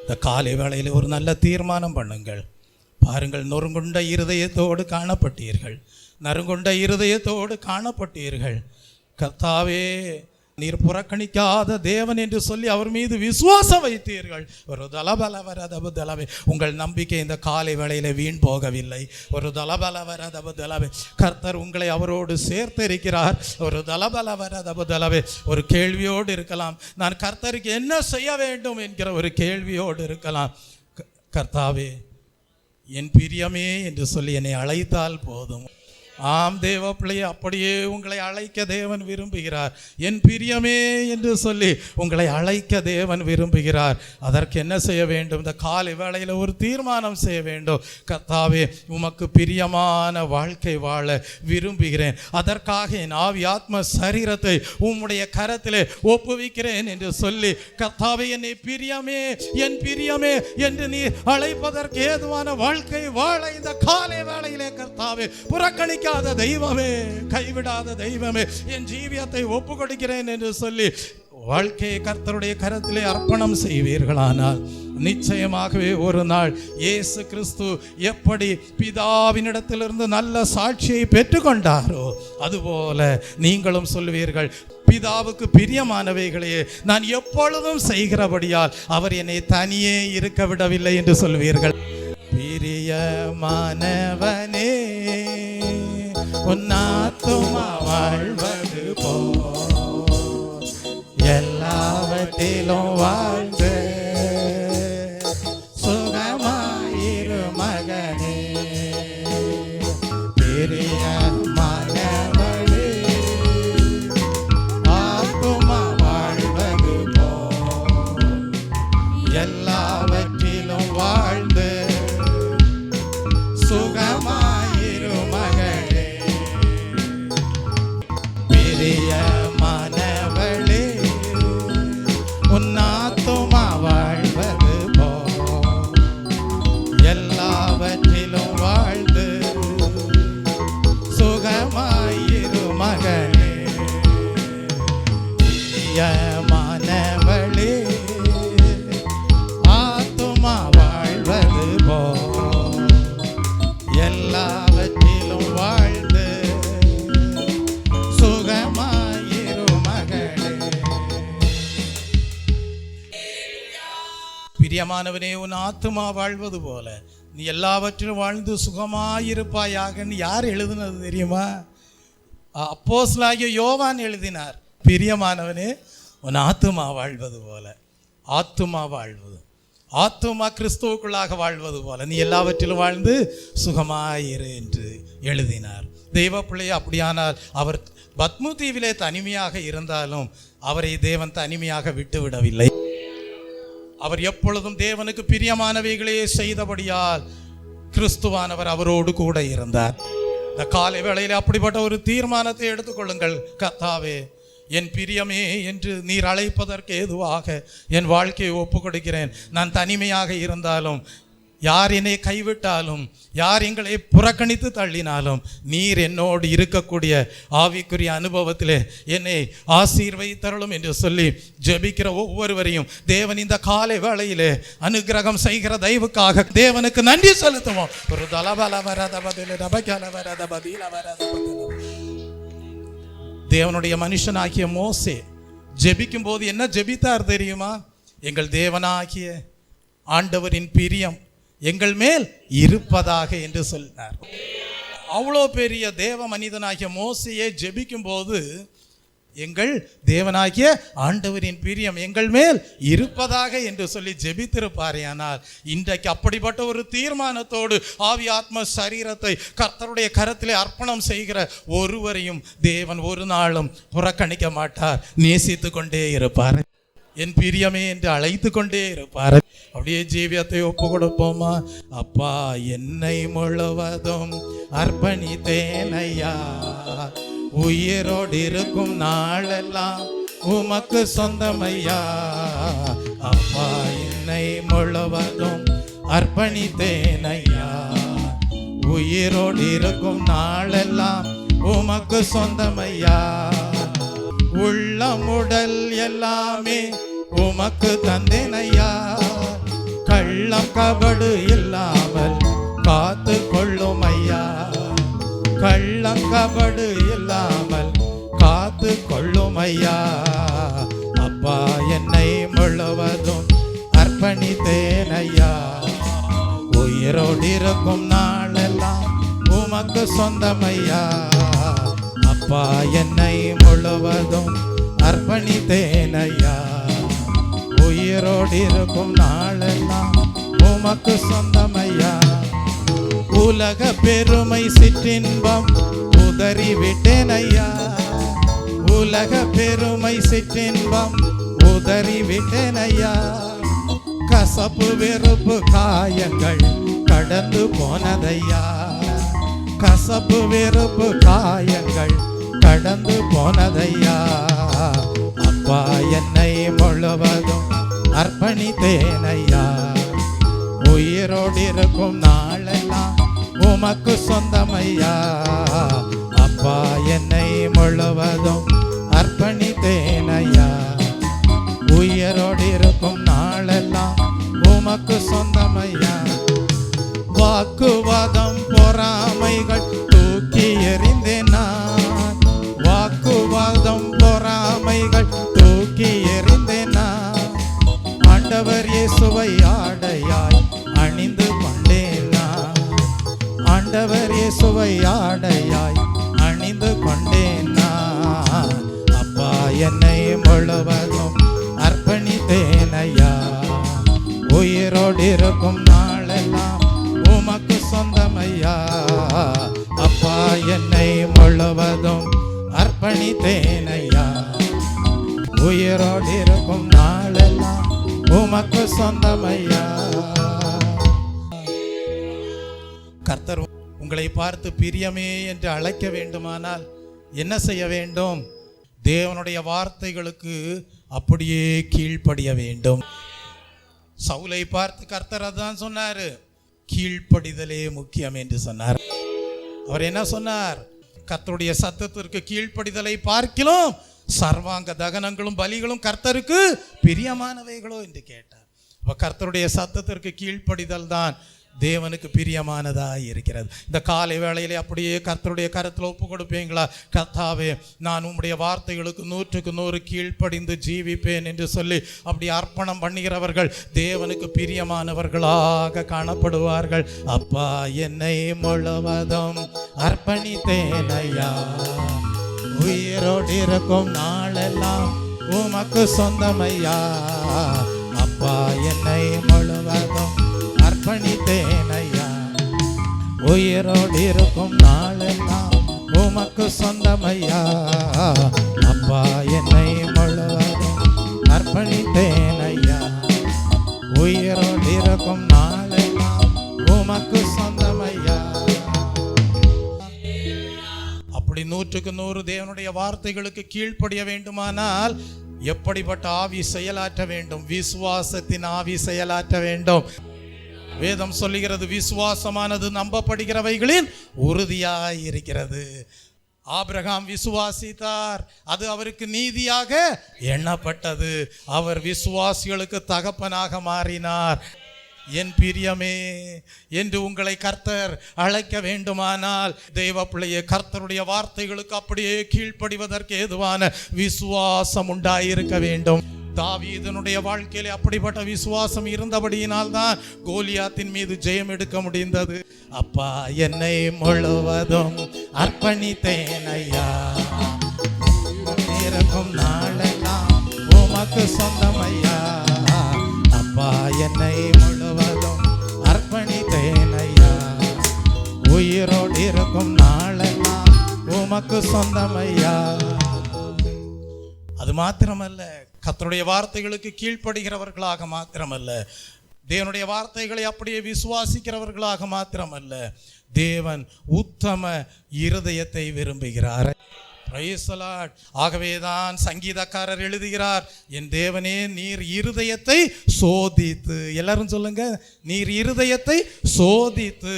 இந்த காலை வேளையில் ஒரு நல்ல தீர்மானம் பண்ணுங்கள். பாருங்கள், நொறுங்குண்ட இருதயத்தோடு காணப்பட்டீர்கள், நறுங்குண்ட இருதயத்தோடு காணப்பட்டீர்கள். கர்த்தாவே, நீர் புறக்கணிக்காத தேவன் என்று சொல்லி அவர் மீது விசுவாசம் வைத்தீர்கள். ஒரு தலபல வரதபு தலவே, உங்கள் நம்பிக்கை இந்த காலை வேளையில வீண் போகவில்லை. ஒரு தலபல வரதபு தலவே, கர்த்தர் உங்களை அவரோடு சேர்த்திருக்கிறார். ஒரு தலபல வரதபு தலவே, ஒரு கேள்வியோடு இருக்கலாம், நான் கர்த்தருக்கு என்ன செய்ய வேண்டும் என்கிற ஒரு கேள்வியோடு இருக்கலாம். கர்த்தாவே, என் பிரியமே என்று சொல்லி என்னை அழைத்தால் போதும். ஆம் தேவ பிள்ளையே, அப்படியே உங்களை அழைக்க தேவன் விரும்புகிறார். என் பிரியமே என்று சொல்லி உங்களை அழைக்க தேவன் விரும்புகிறார். அதற்கு என்ன செய்ய வேண்டும்? இந்த காலை வேளையில் ஒரு தீர்மானம் செய்ய வேண்டும். கர்த்தாவே, உமக்கு பிரியமான வாழ்க்கை வாழ விரும்புகிறேன், அதற்காக என் ஆவி ஆத்ம சரீரத்தை உம்முடைய கரத்திலே ஒப்புவிக்கிறேன் என்று சொல்லி, கர்த்தாவே, என்னை பிரியமே, என் பிரியமே என்று நீ அழைப்பதற்கு ஏதுவான வாழ்க்கை வாழ இந்த காலை வேளையிலே கர்த்தாவே, புறக்கணிக்க தெய்வமே, கைவிடாத தெய்வமே, என் ஜீவியத்தை ஒப்பு கொடுக்கிறேன் என்று சொல்லி வாழ்க்கையை கர்த்தருடைய கரத்திலே அர்ப்பணம் செய்வீர்களானால் நிச்சயமாகவே ஒரு நாள் இயேசு கிறிஸ்து எப்படி பிதாவினிடத்திலிருந்து நல்ல சாட்சியை பெற்றுக்கொண்டாரோ அதுபோல நீங்களும் சொல்வீர்கள், பிதாவுக்கு பிரியமானவைகளையே நான் எப்பொழுதும் செய்கிறபடியால் அவர் என்னை தனியே இருக்க விடவில்லை என்று சொல்வீர்கள். பிரியமானவனே, உன்னாத்துமா வாழ்வது போ, எல்லாவற்றிலும் வாழ்ந்து சுகமாயிரு மகனே. பிரியமானவனே, ஆத்துமா வாழ்வது போ, எல்லாவற்றிலும் வாழ்ந்து சுகமாயிரு மகளே. பிரியமானவளே, உன்னாத்துமா பிரியமானவனே, உன் ஆத்துமா வாழ்வது போல நீ எல்லாவற்றிலும் வாழ்ந்து சுகமாயிருப்பாயாகன்னு யார் எழுதினது தெரியுமா? அப்போஸ்தலனாகிய யோவான் எழுதினார். பிரியமானவனே, உன் ஆத்துமா வாழ்வது போல, ஆத்துமா வாழ்வது, ஆத்துமா கிறிஸ்துவுக்குள்ளாக வாழ்வது போல நீ எல்லாவற்றிலும் வாழ்ந்து சுகமாயிரு என்று எழுதினார். தெய்வ பிள்ளையை அப்படியானால் அவர் பத்மு தீவிலே தனிமையாக இருந்தாலும் அவரை தேவன் தனிமையாக விட்டுவிடவில்லை. அவர் எப்பொழுதும் தேவனுக்கு பிரியமானவைகளையே செய்தபடியால் கிறிஸ்துவானவர் அவரோடு கூட இருந்தார். இந்த காலை வேளையில் அப்படிப்பட்ட ஒரு தீர்மானத்தை எடுத்துக்கொள்ளுங்கள். கர்த்தாவே, என் பிரியமே என்று நீர் அழைப்பதற்கு ஏதுவாக என் வாழ்க்கையை ஒப்பு கொடுக்கிறேன். நான் தனிமையாக இருந்தாலும், யார் என்னை கைவிட்டாலும், யார் எங்களை புறக்கணித்து தள்ளினாலும், நீர் என்னோடு இருக்கக்கூடிய ஆவிக்குரிய அனுபவத்திலே என்னை ஆசீர்வதித்தருளும் என்று சொல்லி ஜெபிக்கிற ஒவ்வொருவரையும் தேவன் இந்த காலை வேளையிலே அனுக்கிரகம் செய்கிற தயவுக்காக தேவனுக்கு நன்றி செலுத்துவோம். ஒரு தேவனுடைய மனுஷனாகிய மோசே ஜெபிக்கும் போது என்ன ஜெபித்தார் தெரியுமா? எங்கள் தேவனாகிய ஆண்டவரின் பிரியம் எங்கள் மேல் இருப்பதாக என்று சொன்னார். அவ்வளோ பெரிய தேவ மனிதனாகிய மோசையை ஜெபிக்கும் போது எங்கள் தேவனாகிய ஆண்டவரின் பிரியம் எங்கள் மேல் இருப்பதாக என்று சொல்லி ஜெபித்திருப்பாரே. ஆனால் இன்றைக்கு அப்படிப்பட்ட ஒரு தீர்மானத்தோடு ஆவி ஆத்ம சரீரத்தை கர்த்தருடைய கரத்திலே அர்ப்பணம் செய்கிற ஒருவரையும் தேவன் ஒரு நாளும் புறக்கணிக்க மாட்டார். நேசித்து கொண்டே இருப்பார். என் பிரியமே என்று அழைத்து கொண்டே இருப்பார். அப்படியே ஜீவியத்தை ஒப்பு கொடுப்போமா? அப்பா, என்னை முழுவதும் அர்ப்பணித்தேனையா, உயிரோடு இருக்கும் நாளெல்லாம் உமக்கு சொந்தமையா. அப்பா, என்னை முழுவதும் அர்ப்பணித்தேனையா, உயிரோடு இருக்கும் நாளெல்லாம் உமக்கு சொந்தமையா. உள்ளமுடல் எல்லாமே உமக்கு தந்தேனையா, கள்ளம் கபடு இல்லாமல் காத்து கொள்ளும் ஐயா, கள்ளம் கபடு இல்லாமல் காத்து கொள்ளும் ஐயா. அப்பா, என்னை முழுவதும் அர்ப்பணித்தேனையா, உயிரோடு இருக்கும் நாளெல்லாம் உமக்கு சொந்தமையா. அப்பா, என்னை முழுவதும் அர்ப்பணித்தேனையா, உயிரோடு இருக்கும் நாளெல்லாம் உமக்கு சொந்தமையா. உலக பெருமை சிற்றின்பம் உதறி விட்டேனையா, உலக பெருமை சிற்றின்பம் உதறி விட்டேனையா. கசப்பு வெறுப்பு காயங்கள் கடந்து போனதையா, கசப்பு வெறுப்பு காயங்கள் கடந்து போனதையா. அப்பா, என்னை முழுவதும் அர்ப்பணித்தேனையா, உயிரோடு இருக்கும் நாளெல்லாம் உமக்கு சொந்தமையா. அப்பா, என்னை முழுவதும் அர்ப்பணித்தேனையா, உயிரோடு இருக்கும் நாளெல்லாம் உமக்கு சொந்தமையா. வாக்குவாதம் பொறாமைகள் தூக்கி எறிந்தேன் நான், வாக்குவாதம் பொறாமைகள் தூக்கி எறிந்தேன் நான். ஆண்டவர் இயேசுவை ஆடையாய் அணிந்து கொண்டேன் நான், ஆண்டவர் இயேசுவை ஆடையாய் அணிந்து கொண்டேன் நான். அப்பா, என்னை முழுவதும் அர்ப்பணித்தேனையா, உயிரோடு இருக்கும் நாளெல்லாம் உமக்கு சொந்தமையா. அப்பா, என்னை முழுவதும் அர்ப்பணித்தேனையா, உயிரோடு இருக்கும் நாளெல்லாம் உமக்கு சொந்தமையா. கர்த்தர் உங்களை பார்த்து பிரியமே என்று அழைக்க வேண்டுமானால் என்ன செய்ய வேண்டும்? தேவனுடைய வார்த்தைகளுக்கு அப்படியே கீழ்ப்படிய வேண்டும். சவுலை பார்த்து கர்த்தர் அதான் சொன்னாரு, கீழ்ப்படிதலே முக்கியம் என்று சொன்னார். அவர் என்ன சொன்னார்? கர்த்தருடைய சத்தத்திற்கு கீழ்ப்படிதலை பார்க்கிலும் சர்வாங்க தகனங்களும் பலிகளும் கர்த்தருக்கு பிரியமானவைகளோ என்று கேட்டார். அப்ப கர்த்தருடைய சத்தத்திற்கு கீழ்ப்படிதல் தான் தேவனுக்கு பிரியமானதாக இருக்கிறது. இந்த காலை வேளையிலே அப்படியே கர்த்தருடைய கரத்தில் ஒப்பு கொடுப்பீங்களா? கர்த்தாவே, நான் உம்முடைய வார்த்தைகளுக்கு 100க்கு 100 கீழ்ப்படிந்து ஜீவிப்பேன் என்று சொல்லி அப்படி அர்ப்பணம் பண்ணுகிறவர்கள் தேவனுக்கு பிரியமானவர்களாக காணப்படுவார்கள். அப்பா, என்னை முழுவதும் அர்ப்பணித்தேன் ஐயா, உயிரோடு இருக்கும் நாளெல்லாம் உமக்கு சொந்தமையா. அப்பா, என்னை முழுவதும் அர்ப்பணித்தேன் ஐயா, உயிரோடு இருக்கும் நாளெல்லாம் உமக்கு சொந்தமையா. அப்பா, என்னை முழுவதும் அர்ப்பணித்தேன் ஐயா, உயிரோடு இருக்கும் நாளெல்லாம் உமக்கு சொந்தமையா. அப்படி 100க்கு 100 தேவனுடைய வார்த்தைகளுக்கு கீழ்ப்படிய வேண்டுமானால் எப்படிப்பட்ட ஆவி செயலாற்ற வேண்டும்? விசுவாசத்தின் ஆவி செயலாற்ற வேண்டும். வேதம் சொல்லுகிறது, விசுவாசமானது நம்பப்படுகிறவைகளின் உறுதியாய் இருக்கிறது. ஆபிரகாம் விசுவாசித்தார், அது அவருக்கு நீதியாக எண்ணப்பட்டது. அவர் விசுவாசிகளுக்கு தகப்பனாக மாறினார். என் பிரியமே என்று உங்களை கர்த்தர் அழைக்க வேண்டுமானால் தெய்வ பிள்ளையே, கர்த்தருடைய வார்த்தைகளுக்கு அப்படியே கீழ்ப்படிவதற்கு ஏதுவான விசுவாசம் உண்டாயிருக்க வேண்டும். தாவீதனுடைய வாழ்க்கையிலே அப்படிப்பட்ட விசுவாசம் இருந்தபடியினால் தான் கோலியாத்தின் மீது ஜெயம் எடுக்க முடிந்தது. அப்பா, என்னை முழுவதும் அர்ப்பணித்தேன் ஐயா, இருக்கும் நாளெல்லாம் உமக்கு சொந்தம் ஐயா. அப்பா, என்னை முழுவதும் அர்ப்பணித்தேன் ஐயா, உயிரோடு இருக்கும் நாளெல்லாம் உமக்கு சொந்தம் ஐயா. அது மாத்திரமல்ல, கர்த்தருடைய வார்த்தைகளுக்கு கீழ்ப்படுகிறவர்களாக மாத்திரமல்ல, தேவனுடைய வார்த்தைகளை அப்படியே விசுவாசிக்கிறவர்களாக மாத்திரமல்ல, தேவன் உத்தம இருதயத்தை விரும்புகிறார். Praise the Lord. ஆகவேதான் சங்கீதக்காரர் எழுதுகிறார், என் தேவனே, நீர் இருதயத்தை சோதித்து, எல்லாரும் சொல்லுங்க, நீர் இருதயத்தை சோதித்து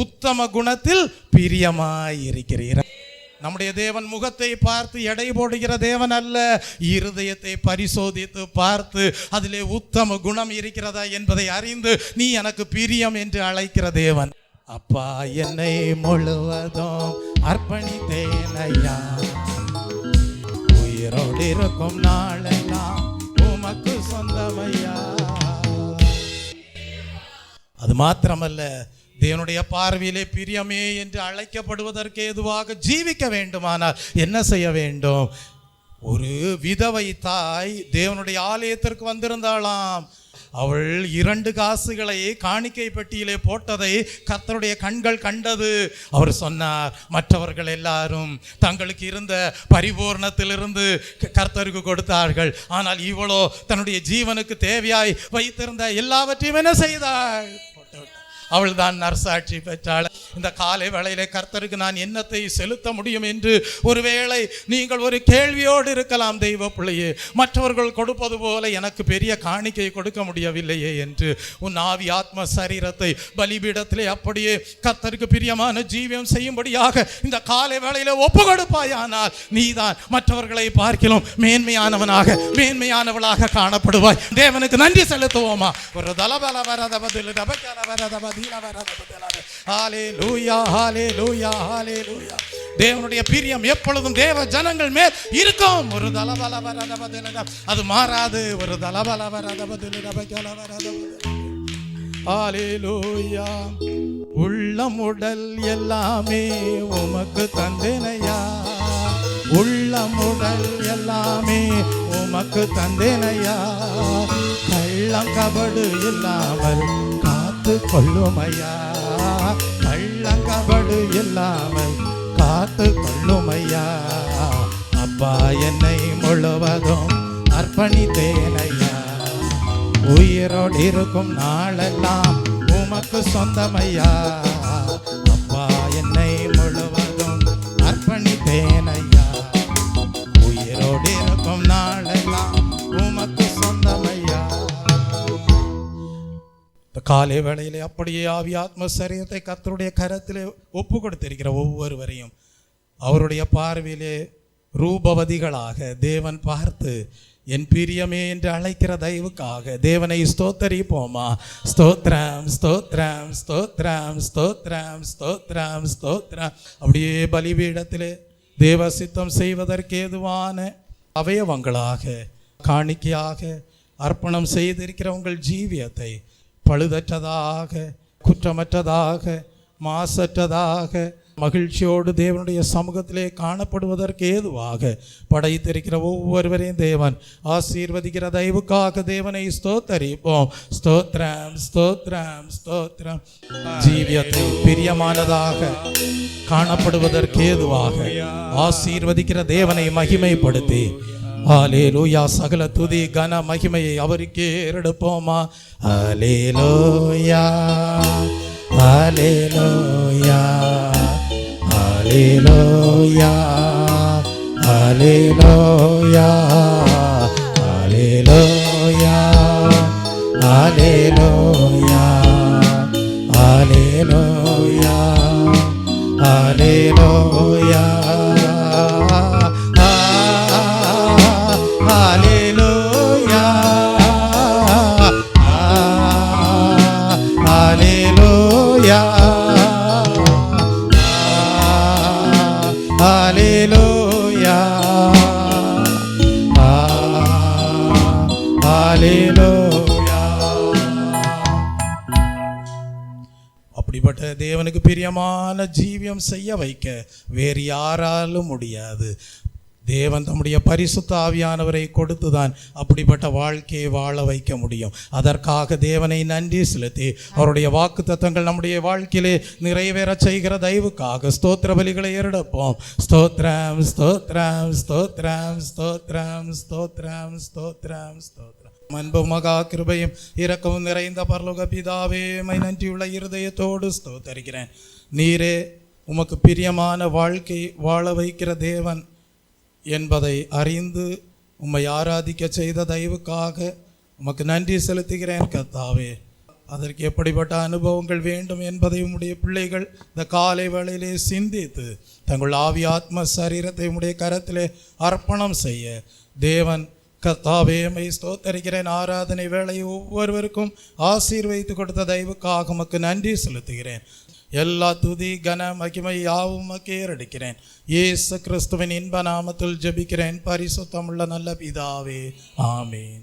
உத்தம குணத்தில் பிரியமாய் இருக்கிறீர். நம்முடைய தேவன் முகத்தை பார்த்து எடை போடுகிற தேவன் அல்ல, இருதயத்தை பரிசோதித்து பார்த்து அதிலே உத்தம குணம் இருக்கிறதா என்பதை அறிந்து நீ எனக்கு பிரியம் என்று அழைக்கிற தேவன். அப்பா, என்னை முழுவதும் அர்ப்பணித்தேன் ஐயா, உயிரோடு இருக்கும் நாளெல்லாம் உமக்கு சொந்தமையா. அது மாத்திரமல்ல, தேவனுடைய பார்வையிலே பிரியமே என்று அழைக்கப்படுவதற்கு ஏதுவாக ஜீவிக்க வேண்டுமானால் என்ன செய்ய வேண்டும்? ஒரு விதவை தாய் தேவனுடைய ஆலயத்திற்கு வந்திருந்தாளாம். அவள் 2 காசுகளை காணிக்கை பெட்டியிலே போட்டதை கர்த்தருடைய கண்கள் கண்டது. அவர் சொன்னார், மற்றவர்கள் எல்லாரும் தங்களுக்கு இருந்த பரிபூர்ணத்திலிருந்து கர்த்தருக்கு கொடுத்தார்கள், ஆனால் இவளோ தன்னுடைய ஜீவனுக்கு தேவையாய் வைத்திருந்த எல்லாவற்றையும் என்ன செய்தாள்? அவள் தான் நற்சாட்சி பெற்றாள். இந்த காலை வேளையிலே கர்த்தருக்கு நான் என்னத்தை செலுத்த முடியும் என்று ஒருவேளை நீங்கள் ஒரு கேள்வியோடு இருக்கலாம். தெய்வ பிள்ளையே, மற்றவர்கள் கொடுப்பது போல எனக்கு பெரிய காணிக்கை கொடுக்க முடியவில்லையே என்று உன் ஆவி ஆத்ம சரீரத்தை பலிபீடத்திலே அப்படியே கர்த்தருக்கு பிரியமான ஜீவியம் செய்யும்படியாக இந்த காலை வேளையிலே ஒப்பு கொடுப்பாயானால் நீதான் மற்றவர்களை பார்க்கிலும் மேன்மையானவனாக மேன்மையானவளாக காணப்படுவாய். தேவனுக்கு நன்றி செலுத்துவோமா? ஒரு தலபல வரத பதில் டபக்கல வரத பதில். தேவனுடைய பிரியம் எப்பொழுதும் தேவ ஜனங்கள் மேல் இருக்கும். ஒரு தலபல வரத பதில், அது மாறாது. ஒரு தலபல வரத பதில் டபக்கல வரத பதில். ஹல்லேலூயா. உள்ளம் உடல் எல்லாமே உமக்கு தந்தேனையா, உள்ளம் உடல் எல்லாமே உமக்கு தந்தேனையா, கள்ளம் கபடு இல்லாமல் காத்து கொள்ளுமையா, கள்ளம் கபடு இல்லாமல் காத்து கொள்ளுமையா. அப்பா, என்னை முழுவதும் அர்ப்பணித்தேனையா, உயிரோடு இருக்கும் நாளெல்லாம் உமக்கு சொந்தமையா. அப்பா, என்னை முழுவதும் அர்ப்பணித்தேனையா, உயிரோடு இருக்கும் நாளெல்லாம் உமக்கு சொந்தமையா. இந்த காலை வேளையிலே அப்படியே ஆவி ஆத்ம சரீரத்தை கர்த்தருடைய கரத்திலே ஒப்பு கொடுத்திருக்கிற ஒவ்வொருவரையும் அவருடைய பார்வையிலே ரூபவதிகளாக தேவன் பார்த்து என் பிரியமே என்று அழைக்கிற தயவுக்காக தேவனை ஸ்தோத்தரிப்போமா? ஸ்தோத்ரம் ஸ்தோத்ரம் ஸ்தோத்ரம் ஸ்தோத்ரம் ஸ்தோத்ரம் ஸ்தோத்ரம். அப்படியே பலிபீடத்திலே தேவ சித்தம் செய்வதற்கு ஏதுவான அவயவங்களாக காணிக்கையாக அர்ப்பணம் செய்திருக்கிற உங்கள் ஜீவியத்தை பழுதற்றதாக, குற்றமற்றதாக, மாசற்றதாக, மகிழ்ச்சியோடு தேவனுடைய சமூகத்திலே காணப்படுவதற்கு ஏதுவாக படைத்திருக்கிற ஒவ்வொருவரையும் தேவன் ஆசீர்வதிக்கிற தயவுக்காக தேவனை ஸ்தோத்தரிப்போம். ஸ்தோத்ரம் ஸ்தோத்ரம் ஸ்தோத்ரம். ஜீவியத்தை பிரியமானதாக காணப்படுவதற்கு ஏதுவாக ஆசீர்வதிக்கிற தேவனை மகிமைப்படுத்தி ஹல்லேலூயா, சகல துதி கன மகிமையை அவருக்கே ஏறெடுப்போமா? ஹல்லேலூயா ஹல்லேலூயா ஹல்லேலூயா ஹல்லேலூயா ஹல்லேலூயா ஹல்லேலூயா ஹல்லேலூயா ஹல்லேலூயா ஹல்லேலூயா ஹல்லேலூயா ஹல்லேலூயா ஹல்லேலூயா. அப்படிப்பட்ட தேவனுக்கு பிரியமான ஜீவியம் செய்ய வைக்க வேறு யாராலும் முடியாது. தேவன் தம்முடைய பரிசுத்த ஆவியானவரை கொடுத்துதான் அப்படிப்பட்ட வாழ்க்கையை வாழ வைக்க முடியும். அதற்காக தேவனை நன்றி செலுத்தி அவருடைய வாக்கு தத்தங்கள் நம்முடைய வாழ்க்கையிலே நிறைவேற செய்கிற தயவுக்காக ஸ்தோத்திர பலிகளை ஏறெடுப்போம். ஸ்தோத்ரம் ஸ்தோத்ரம் ஸ்தோத்ரம் ஸ்தோத்ரம் ஸ்தோத்ரம் ஸ்தோத்ரம் ஸ்தோத்ரம். அன்பு மகா கிருபையும் இரக்கமும் நிறைந்த பரலோக பிதாவே, மை நன்றியுள்ள இருதயத்தோடு ஸ்தோத்தரிக்கிறேன். நீரே உமக்கு பிரியமான வாழ்க்கை வாழ வைக்கிற தேவன் என்பதை அறிந்து உம்மை ஆராதிக்க செய்த தயவுக்காக உமக்கு நன்றி செலுத்துகிறேன் கர்த்தாவே. அதற்கு எப்படிப்பட்ட அனுபவங்கள் வேண்டும் என்பதை உம்முடைய பிள்ளைகள் இந்த காலை வேளையிலே சிந்தித்து தங்கள் ஆவி ஆத்ம சரீரத்தை உம்முடைய கரத்திலே அர்ப்பணம் செய்ய தேவன் கர்த்தாவே மை ஸ்தோத்தரிக்கிறேன். ஆராதனை வேளையை ஒவ்வொருவருக்கும் ஆசீர்வதித்து கொடுத்த தயவுக்காக உமக்கு நன்றி செலுத்துகிறேன். எல்லா துதி கன மகிமை யாவும் ஏறெடுக்கிறேன். இயேசு கிறிஸ்துவின் இன்ப நாமத்தில் ஜெபிக்கிறேன் பரிசுத்தமுள்ள நல்ல பிதாவே, ஆமீன்.